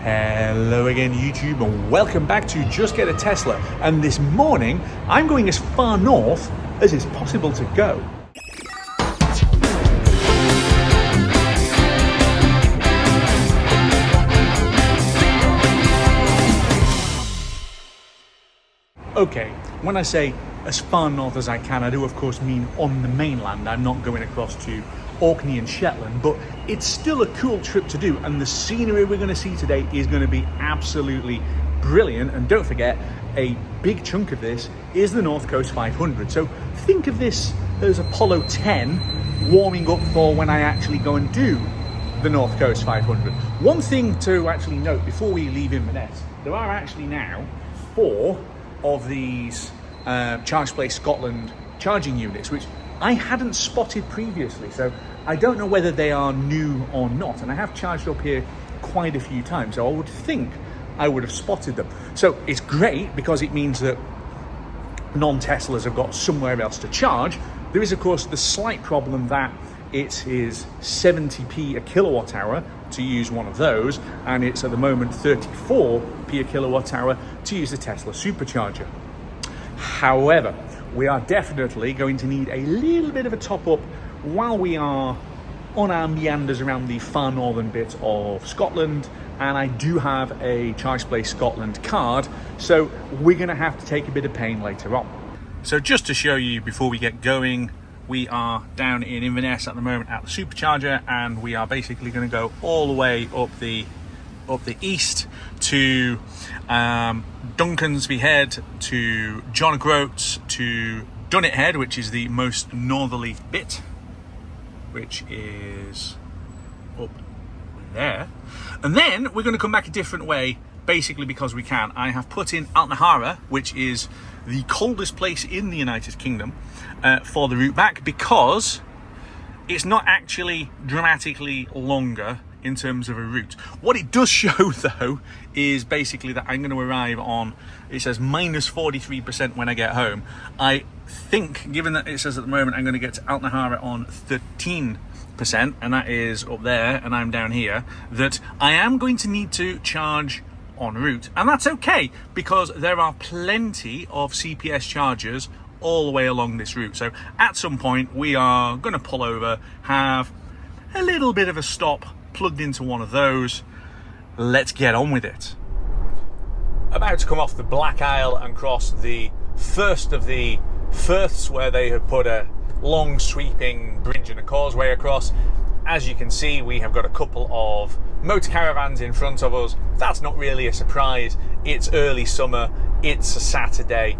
Hello again YouTube, and welcome back to Just Get a Tesla. And this morning I'm going as far north as is possible to go. Okay, when I say as far north as I can, I do of course mean on the mainland. I'm not going across to Orkney and Shetland, but it's still a cool trip to do, and the scenery we're going to see today is going to be absolutely brilliant. And don't forget, a big chunk of this is the North Coast 500, so think of this as Apollo 10 warming up for when I actually go and do the North Coast 500. One thing to actually note before we leave Inverness, there are actually now 4 of these Charge Place Scotland charging units, which I hadn't spotted previously, so I don't know whether they are new or not. And I have charged up here quite a few times, so I would think I would have spotted them. So it's great because it means that non-Teslas have got somewhere else to charge. There is of course the slight problem that it is 70p a kilowatt hour to use one of those, and it's at the moment 34p a kilowatt hour to use the Tesla supercharger. However, we are definitely going to need a little bit of a top up while we are on our meanders around the far northern bit of Scotland, and I do have a Charge Place Scotland card, so we're going to have to take a bit of pain later on. So just to show you before we get going, we are down in Inverness at the moment at the supercharger, and we are basically going to go all the way up the east to Duncansby Head, to John Groats, to Dunnet Head, which is the most northerly bit, which is up there. And then we're going to come back a different way, basically because we can. I have put in Altnaharra, which is the coldest place in the United Kingdom, for the route back, because it's not actually dramatically longer in terms of a route. What it does show though is basically that I'm going to arrive on, it says minus 43% when I get home. I think, given that it says at the moment I'm going to get to Altnaharra on 13%, and that is up there and I'm down here, that I am going to need to charge en route. And that's okay, because there are plenty of CPS chargers all the way along this route. So at some point we are going to pull over, have a little bit of a stop, plugged into one of those. Let's get on with it. About to come off the Black Isle and cross the first of the firths where they have put a long sweeping bridge and a causeway across. As you can see, we have got a couple of motor caravans in front of us. That's not really a surprise. It's early summer, it's a Saturday.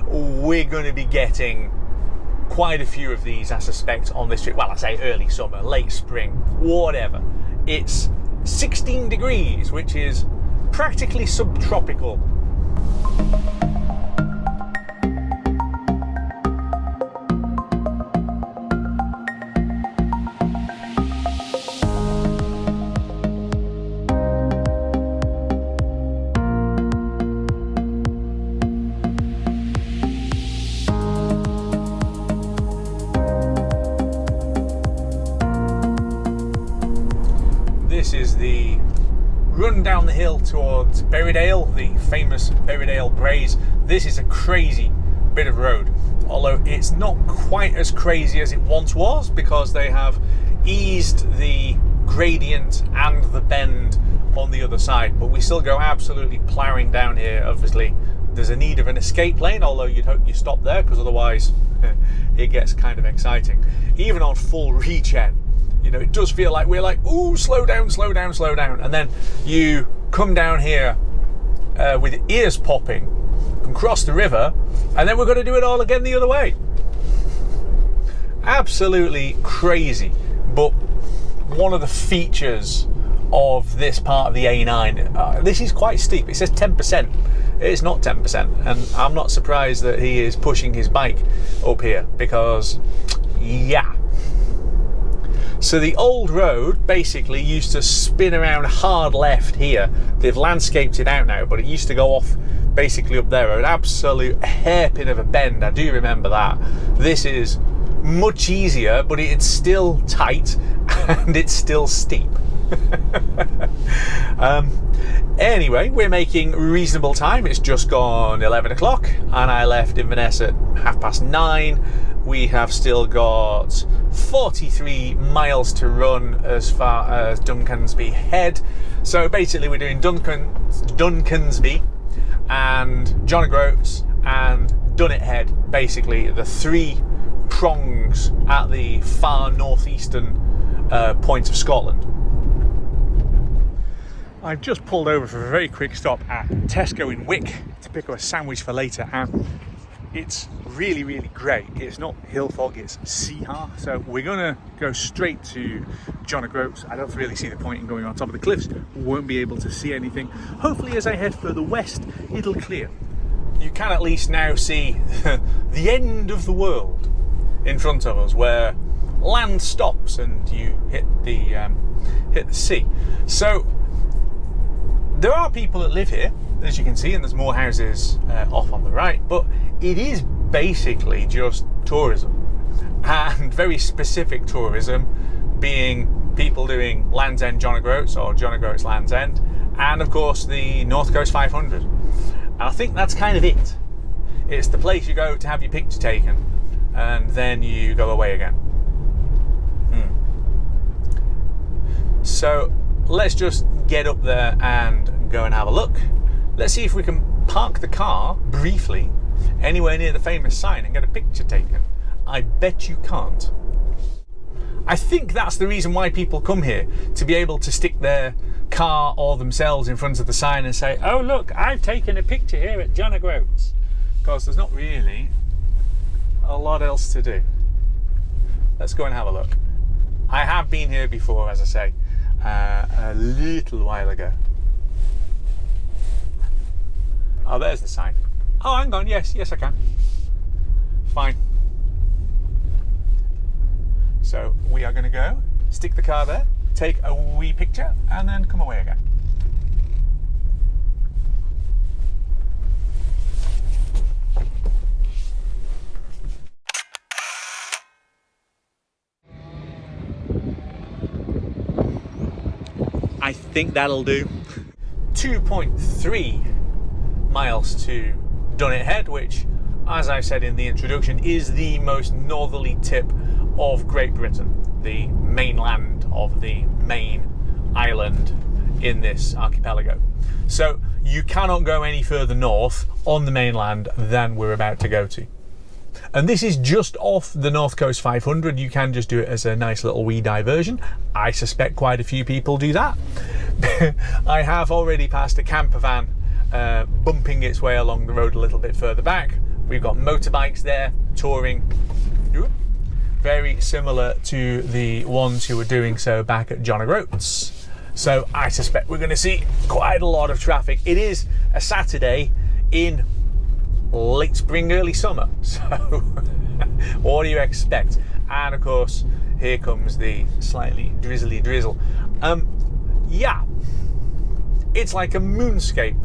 We're going to be getting quite a few of these, I suspect, on this trip. Well, I say early summer, late spring, whatever. It's 16 degrees, which is practically subtropical. This is the run down the hill towards Bettyhill, the famous Bettyhill Braes. This is a crazy bit of road, although it's not quite as crazy as it once was, because they have eased the gradient and the bend on the other side, but we still go absolutely ploughing down here. Obviously there's a need of an escape lane, although you'd hope you stop there, because otherwise it gets kind of exciting. Even on full regen, you know, it does feel like we're like, ooh, slow down, slow down, slow down. And then you come down here with ears popping and cross the river, and then we're going to do it all again the other way. Absolutely crazy. But one of the features of this part of the A9, this is quite steep. It says 10%. It's not 10%. And I'm not surprised that he is pushing his bike up here, because, yeah. So the old road basically used to spin around hard left here. They've landscaped it out now, but it used to go off basically up there. An absolute hairpin of a bend, I do remember that. This is much easier, but it's still tight and it's still steep. Anyway, we're making reasonable time. It's just gone 11 o'clock and I left Inverness at 9:30. We have still got 43 miles to run as far as Duncansby Head. So basically we're doing Duncansby and John Groats and Dunnet Head, basically the three prongs at the far northeastern point of Scotland. I've just pulled over for a very quick stop at Tesco in Wick to pick up a sandwich for later, and it's really, really great. It's not hill fog, it's sea har. So we're gonna go straight to John Groats. I don't really see the point in going on top of the cliffs. Won't be able to see anything. Hopefully as I head further west, it'll clear. You can at least now see the end of the world in front of us, where land stops and you hit the sea. So there are people that live here, as you can see, and there's more houses off on the right, but it is basically just tourism, and very specific tourism, being people doing Land's End John Groats or John Groats Land's End, and of course the North Coast 500. And I think that's kind of it. It's the place you go to have your picture taken, and then you go away again. So let's just get up there and go and have a look. Let's see if we can park the car briefly anywhere near the famous sign and get a picture taken. I bet you can't. I think that's the reason why people come here, to be able to stick their car or themselves in front of the sign and say, oh look, I've taken a picture here at John Groats. Because there's not really a lot else to do. Let's go and have a look. I have been here before, as I say, a little while ago. Oh, there's the sign. Oh, hang on, yes I can. Fine. So we are going to go, stick the car there, take a wee picture, and then come away again. I think that'll do. 2.3 miles to Dunnet Head, which, as I said in the introduction, is the most northerly tip of Great Britain, the mainland of the main island in this archipelago. So you cannot go any further north on the mainland than we're about to go to. And this is just off the North Coast 500. You can just do it as a nice little wee diversion. I suspect quite a few people do that. I have already passed a camper van bumping its way along the road a little bit further back. We've got motorbikes there touring, very similar to the ones who were doing so back at John Groats. So I suspect we're going to see quite a lot of traffic. It is a Saturday in late spring, early summer, so what do you expect? And of course, here comes the slightly drizzly drizzle. Yeah, it's like a moonscape.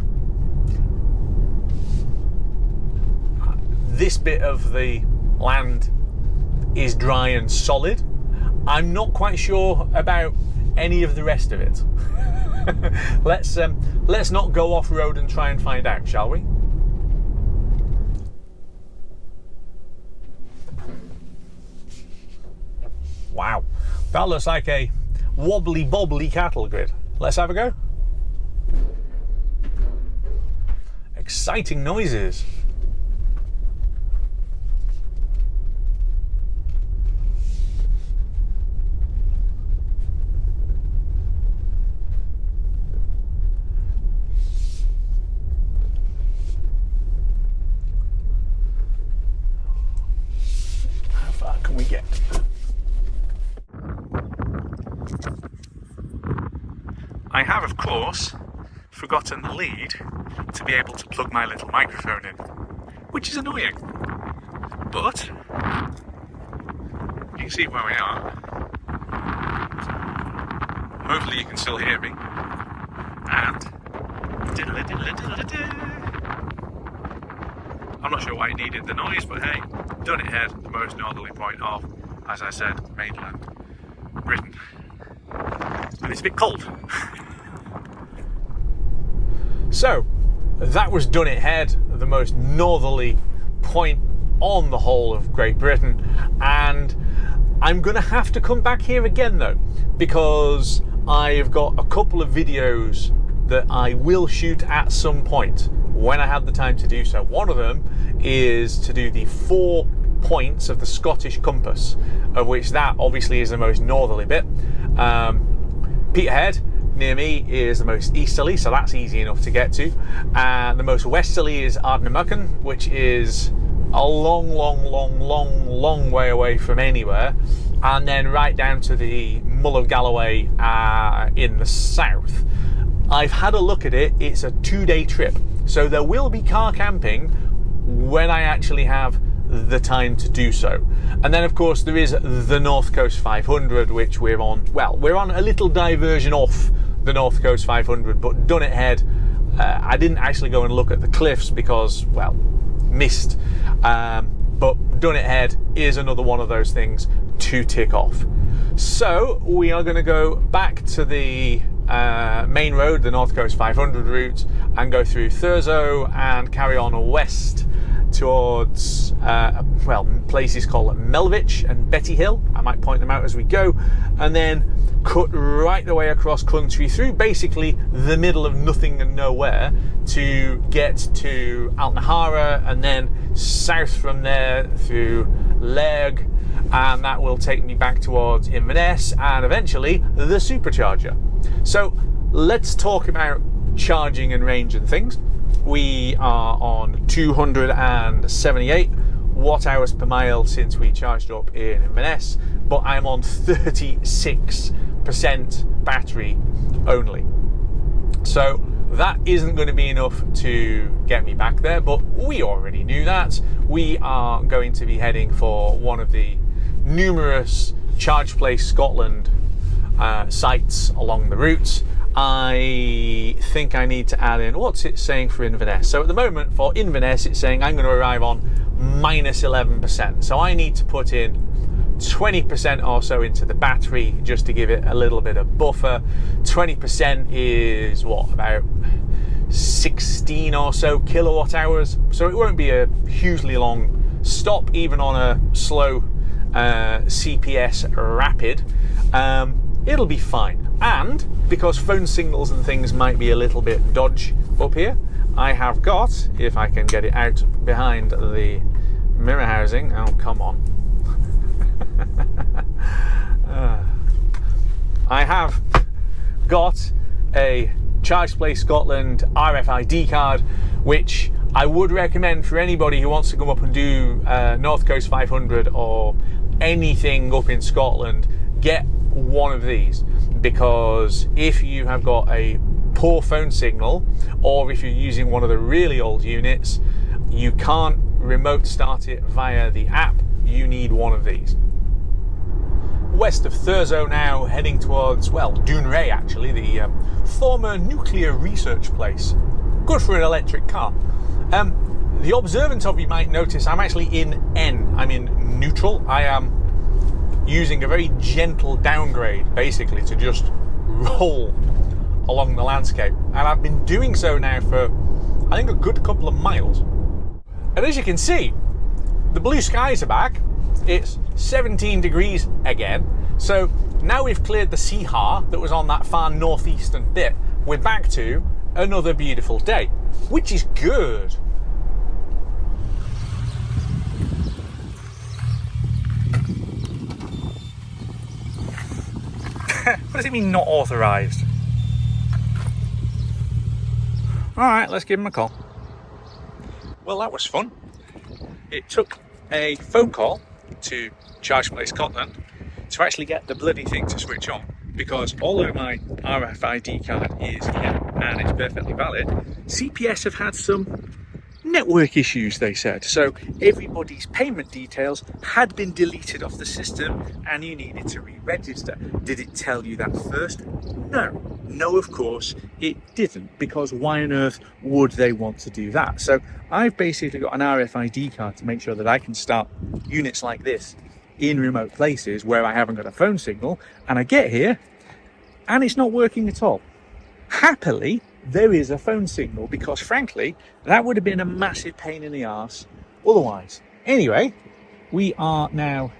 This bit of the land is dry and solid. I'm not quite sure about any of the rest of it. Let's not go off road and try and find out, shall we? Wow, that looks like a wobbly bobbly cattle grid. Let's have a go. Exciting noises. How far can we get? I have, of course, forgotten the lead to be able to plug my little microphone in, which is annoying. But you can see where we are. Hopefully you can still hear me. And I'm not sure why it needed the noise, but hey, Dunnet Head, the most northerly point of, as I said, mainland Britain. and it's a bit cold. So, that was Dunnet Head, the most northerly point on the whole of Great Britain, and I'm going to have to come back here again though, because I've got a couple of videos that I will shoot at some point when I have the time to do so. One of them is to do the 4 points of the Scottish compass, of which that obviously is the most northerly bit. Peterhead near me is the most easterly, so that's easy enough to get to. The most westerly is Altnaharra, which is a long way away from anywhere, and then right down to the Mull of Galloway in the south. I've had a look at it. It's a 2-day trip, so there will be car camping when I actually have the time to do so. And then of course there is the North Coast 500, which we're on. Well, we're on a little diversion off the North Coast 500, but Dunnet Head, I didn't actually go and look at the cliffs because, well, missed. But Dunnet Head is another one of those things to tick off. So we are going to go back to the main road, the North Coast 500 route, and go through Thurso and carry on west towards places called Melvich and Bettyhill. I might point them out as we go, and then cut right the way across country through basically the middle of nothing and nowhere to get to Altnaharra, and then south from there through Lerg, and that will take me back towards Inverness and eventually the supercharger. So let's talk about charging and range and things. We are on 278 watt hours per mile since we charged up in Inverness, but I'm on 36% battery only. So that isn't going to be enough to get me back there, but we already knew that. We are going to be heading for one of the numerous Charge Place Scotland sites along the route. I think I need to add in, what's it saying for Inverness? So at the moment for Inverness it's saying I'm going to arrive on -11%. So I need to put in 20% or so into the battery just to give it a little bit of buffer. 20% is what, about 16 or so kilowatt hours. So it won't be a hugely long stop, even on a slow CPS rapid. It'll be fine. And because phone signals and things might be a little bit dodgy up here, I have got, if I can get it out behind the mirror housing, oh come on. I have got a Charge Place Scotland RFID card, which I would recommend for anybody who wants to come up and do North Coast 500 or anything up in Scotland. Get one of these, because if you have got a poor phone signal, or if you're using one of the really old units, you can't remote start it via the app. You need one of these. West of Thurso now, heading towards, well, Dunnet actually, the former nuclear research place. Good for an electric car. The observant of you might notice I'm actually in N. I'm in neutral. I am using a very gentle downgrade basically to just roll along the landscape, and I've been doing so now for I think a good couple of miles. And as you can see, the blue skies are back. It's 17 degrees again, so now we've cleared the Seahar that was on that far northeastern bit. We're back to another beautiful day, which is good. What does it mean not authorised? Alright, let's give him a call. Well, that was fun. It took a phone call to Charge Place Scotland to actually get the bloody thing to switch on, because although my RFID card is here and it's perfectly valid, CPS have had some network issues, they said. So everybody's payment details had been deleted off the system and you needed to re-register. Did it tell you that first? No, of course it didn't, because why on earth would they want to do that? So I've basically got an RFID card to make sure that I can start units like this in remote places where I haven't got a phone signal, and I get here and it's not working at all. Happily, there is a phone signal, because frankly, that would have been a massive pain in the arse otherwise. Anyway, we are now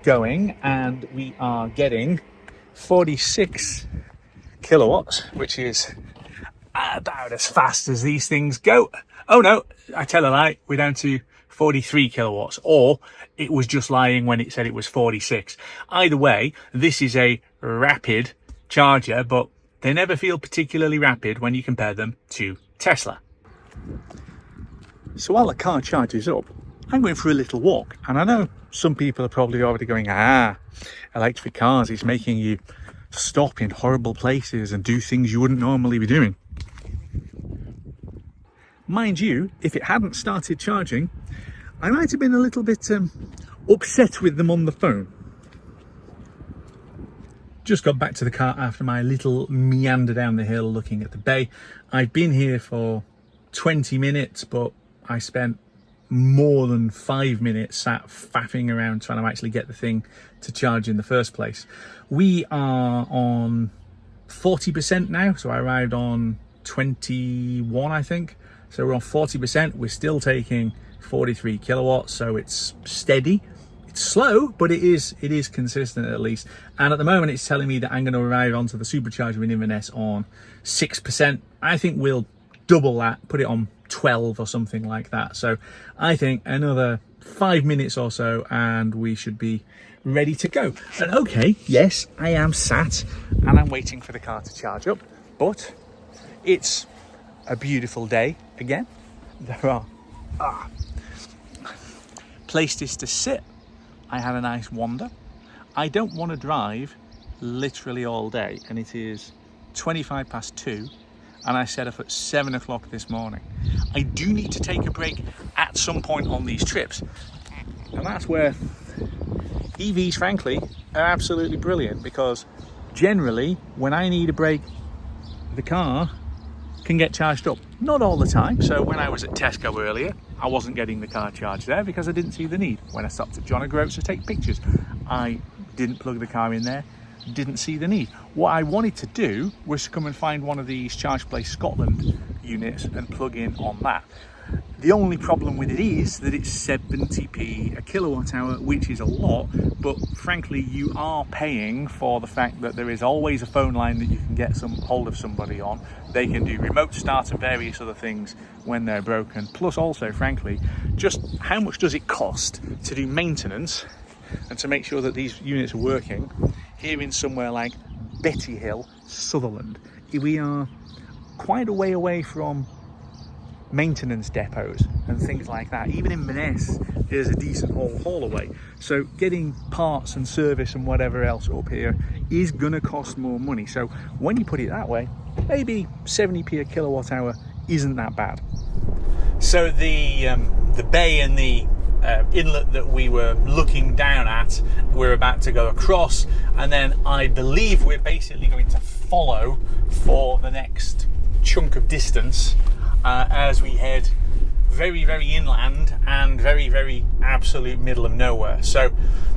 going, and we are getting 46 kilowatts, which is about as fast as these things go. Oh no, I tell a lie, we're down to 43 kilowatts, or it was just lying when it said it was 46. Either way, this is a rapid charger, but they never feel particularly rapid when you compare them to Tesla. So while the car charges up, I'm going for a little walk, and I know some people are probably already going, electric cars is making you stop in horrible places and do things you wouldn't normally be doing. Mind you, if it hadn't started charging, I might have been a little bit upset with them on the phone. Just got back to the car after my little meander down the hill looking at the bay. I've been here for 20 minutes, but I spent more than 5 minutes sat faffing around trying to actually get the thing to charge in the first place. We are on 40% now, so I arrived on 21, I think. So we're on 40%. We're still taking 43 kilowatts, so it's steady. It's slow, but it is consistent at least. And at the moment, it's telling me that I'm going to arrive onto the supercharger in Inverness on 6%. I think we'll double that, put it on 12 or something like that. So I think another 5 minutes or so, and we should be ready to go. And okay, yes, I am sat and I'm waiting for the car to charge up, but it's a beautiful day again. There are places to sit. I had a nice wander. I don't want to drive literally all day, and it is 2:25 and I set off at 7 o'clock this morning. I do need to take a break at some point on these trips, and that's where EVs frankly are absolutely brilliant, because generally when I need a break, the car can get charged up. Not all the time. So when I was at Tesco earlier, I wasn't getting the car charged there because I didn't see the need. When I stopped at John and Groats to take pictures, I didn't plug the car in there, didn't see the need. What I wanted to do was to come and find one of these Charge Place Scotland units and plug in on that. The only problem with it is that it's 70p a kilowatt hour, which is a lot, but frankly you are paying for the fact that there is always a phone line that you can get some hold of somebody on. They can do remote start and various other things when they're broken. Plus also, frankly, just how much does it cost to do maintenance and to make sure that these units are working here in somewhere like Bettyhill, Sutherland? We are quite a way away from maintenance depots and things like that. Even Inverness is a decent haul away, so getting parts and service and whatever else up here is gonna cost more money. So when you put it that way, maybe 70p a kilowatt hour isn't that bad. So the bay and the inlet that we were looking down at, we're about to go across, and then I believe we're basically going to follow for the next chunk of distance as we head very, very inland and very, very absolute middle of nowhere. So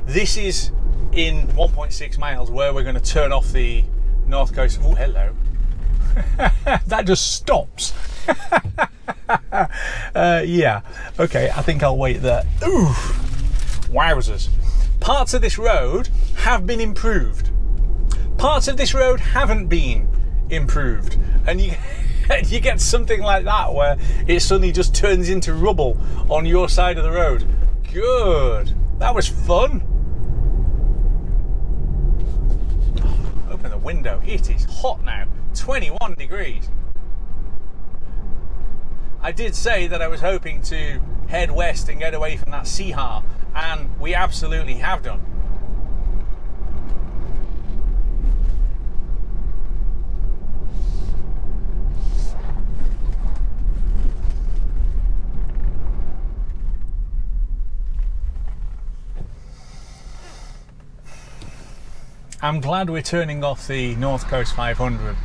this is in 1.6 miles where we're going to turn off the north coast. Oh, hello. That just stops. Yeah, okay, I think I'll wait there. Ooh, wowzers. Parts of this road have been improved. Parts of this road haven't been improved. And you get something like that where it suddenly just turns into rubble on your side of the road. Good. That was fun. Open the window. It is hot now. 21 degrees. I did say that I was hoping to head west and get away from that Seahar, and we absolutely have done. I'm glad we're turning off the North Coast 500,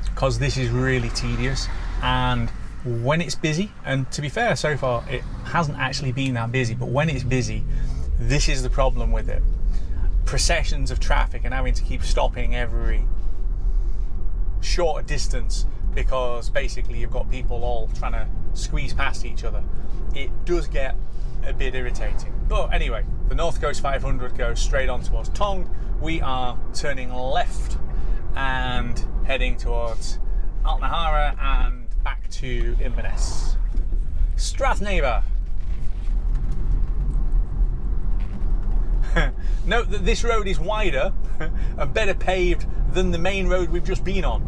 because this is really tedious, and when it's busy, and to be fair, so far it hasn't actually been that busy, but when it's busy, this is the problem with it. Processions of traffic and having to keep stopping every shorter distance, because basically you've got people all trying to squeeze past each other. It does get a bit irritating. But anyway, the North Coast 500 goes straight on towards Tongue. We are turning left and heading towards Altnaharra and back to Inverness. Strathneva. Note that this road is wider and better paved than the main road we've just been on.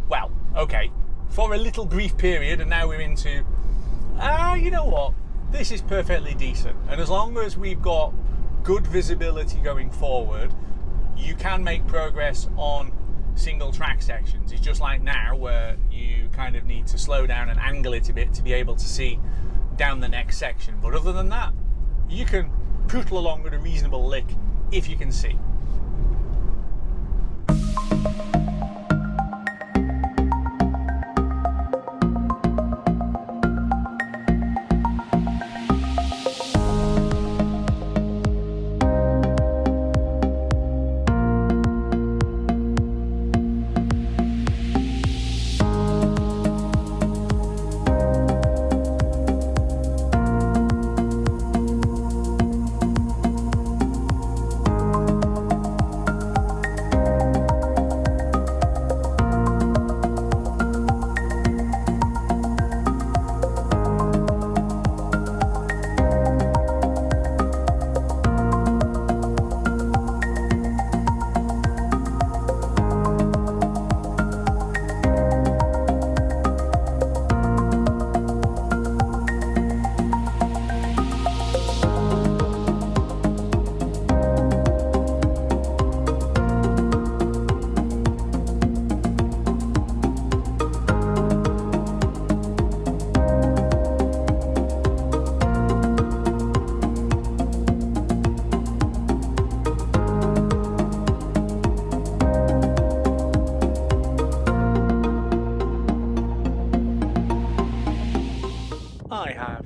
Well, okay, for a little brief period, and now we're into, you know what, this is perfectly decent. And as long as we've got good visibility going forward, you can make progress on single track sections. It's just like now, where you kind of need to slow down and angle it a bit to be able to see down the next section. But other than that, you can pootle along at a reasonable lick if you can see.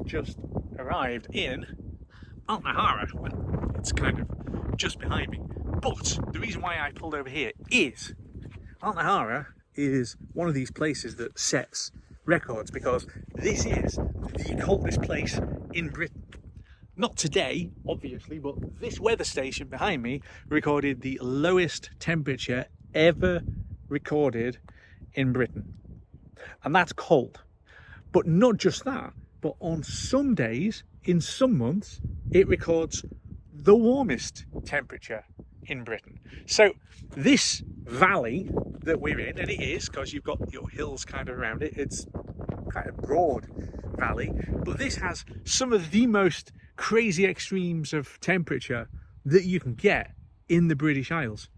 Just arrived in Altnaharra. Well, it's kind of just behind me. But the reason why I pulled over here is Altnaharra is one of these places that sets records, because this is the coldest place in Britain. Not today, obviously, but this weather station behind me recorded the lowest temperature ever recorded in Britain. And that's cold. But not just that, but on some days, in some months, it records the warmest temperature in Britain. So this valley that we're in, and it is, because you've got your hills kind of around it, it's quite a broad valley, but this has some of the most crazy extremes of temperature that you can get in the British Isles.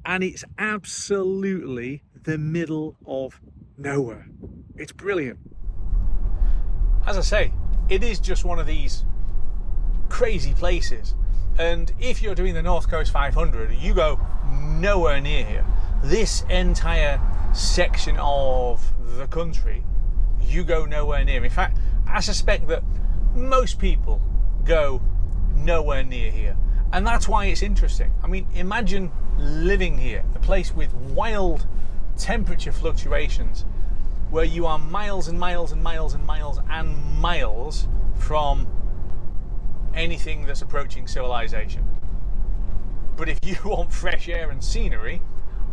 And it's absolutely the middle of nowhere. It's brilliant. As I say, it is just one of these crazy places. And if you're doing the North Coast 500, you go nowhere near here. This entire section of the country, you go nowhere near. In fact, I suspect that most people go nowhere near here. And that's why it's interesting. I mean, imagine living here, a place with wild temperature fluctuations, where you are miles and miles and miles and miles and miles from anything that's approaching civilization. But if you want fresh air and scenery,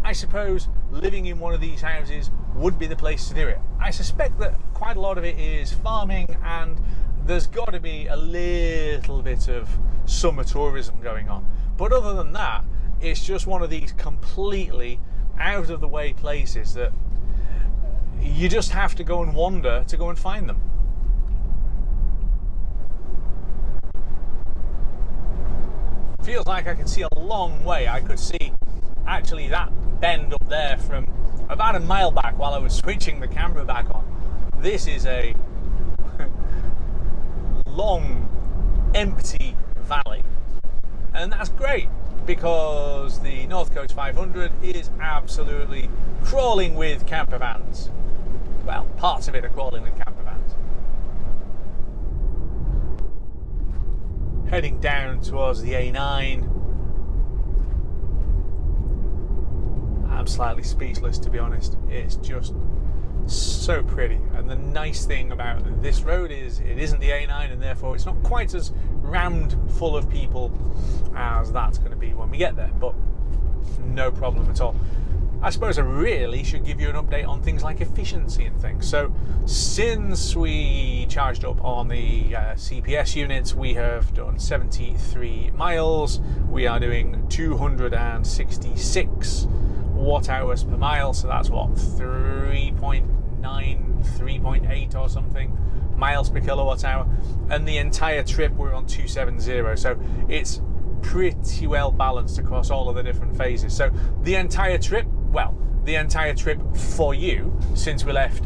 I suppose living in one of these houses would be the place to do it. I suspect that quite a lot of it is farming, and there's got to be a little bit of summer tourism going on. But other than that, it's just one of these completely out of the way places that you just have to go and wander to go and find them. Feels like I can see a long way. I could see actually that bend up there from about a mile back while I was switching the camera back on. This is a long, empty valley. And that's great, because the North Coast 500 is absolutely crawling with camper vans. Well, parts of it are crawling with camper vans. Heading down towards the A9. I'm slightly speechless, to be honest. It's just so pretty. And the nice thing about this road is it isn't the A9, and therefore it's not quite as rammed full of people as that's going to be when we get there, but no problem at all. I suppose I really should give you an update on things like efficiency and things. So since we charged up on the CPS units, we have done 73 miles. We are doing 266 watt hours per mile, so that's what, 3.9, 3.8 or something miles per kilowatt hour. And the entire trip we're on 270, so it's pretty well balanced across all of the different phases. So the entire trip, the entire trip for you since we left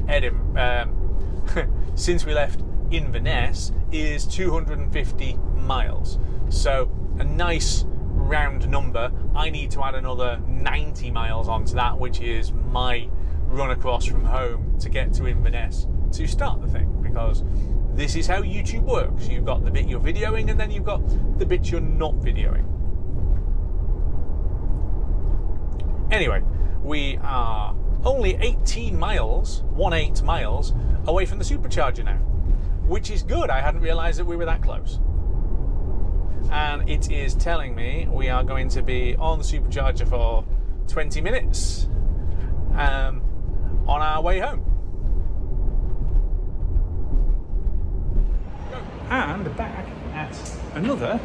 since we left Inverness is 250 miles. So a nice round number. I need to add another 90 miles onto that, which is my run across from home to get to Inverness to start the thing, because this is how YouTube works. You've got the bit you're videoing, and then you've got the bit you're not videoing. Anyway, we are only 18 miles away from the supercharger now, which is good. I hadn't realised that we were that close. And it is telling me we are going to be on the supercharger for 20 minutes on our way home. And back at another,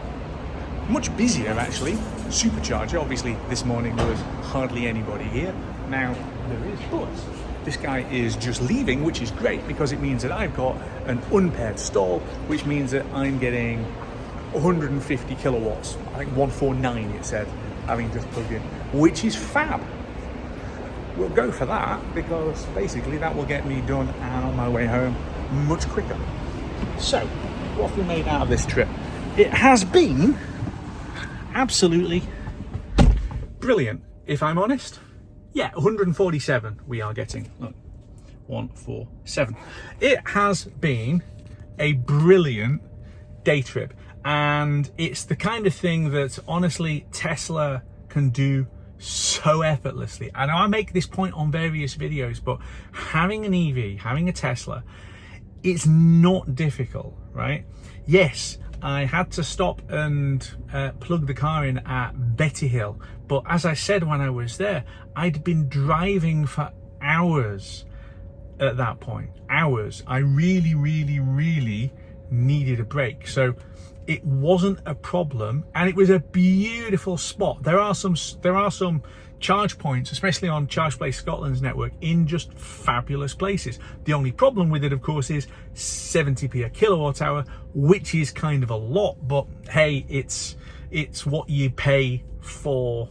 much busier actually, supercharger. Obviously this morning there was hardly anybody here. Now there is, but this guy is just leaving, which is great because it means that I've got an unpaired stall, which means that I'm getting 150 kilowatts. I think 149 it said, having just plugged in, which is fab. We'll go for that because basically that will get me done and on my way home much quicker. So, what have we made out of this trip? It has been absolutely brilliant, if I'm honest. Yeah, 147 we are getting. Look, 147. It has been a brilliant day trip, and it's the kind of thing that honestly Tesla can do so effortlessly. I know I make this point on various videos, but having an EV, having a Tesla, it's not difficult, right? Yes, I had to stop and plug the car in at Bettyhill, but as I said when I was there, I'd been driving for hours at that point. Hours. I really needed a break, so it wasn't a problem, and it was a beautiful spot. There are some charge points, especially on ChargePlay Scotland's network, in just fabulous places. The only problem with it, of course, is 70p a kilowatt hour, which is kind of a lot, but hey, it's what you pay for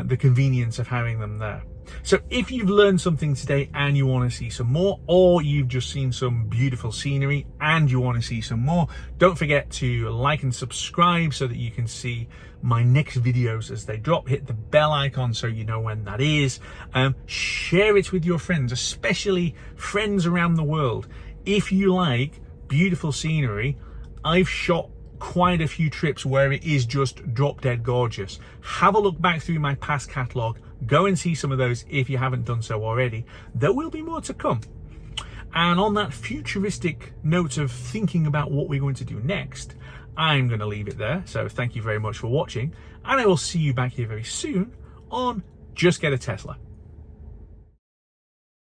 the convenience of having them there. So if you've learned something today and you want to see some more, or you've just seen some beautiful scenery and you want to see some more, don't forget to like and subscribe so that you can see my next videos as they drop. Hit the bell icon so you know when that is. Share it with your friends, especially friends around the world. If you like beautiful scenery, I've shot quite a few trips where it is just drop dead gorgeous. Have a look back through my past catalogue. Go and see some of those if you haven't done so already. There will be more to come. And on that futuristic note of thinking about what we're going to do next, I'm going to leave it there. So thank you very much for watching, and I will see you back here very soon on Just Get a Tesla.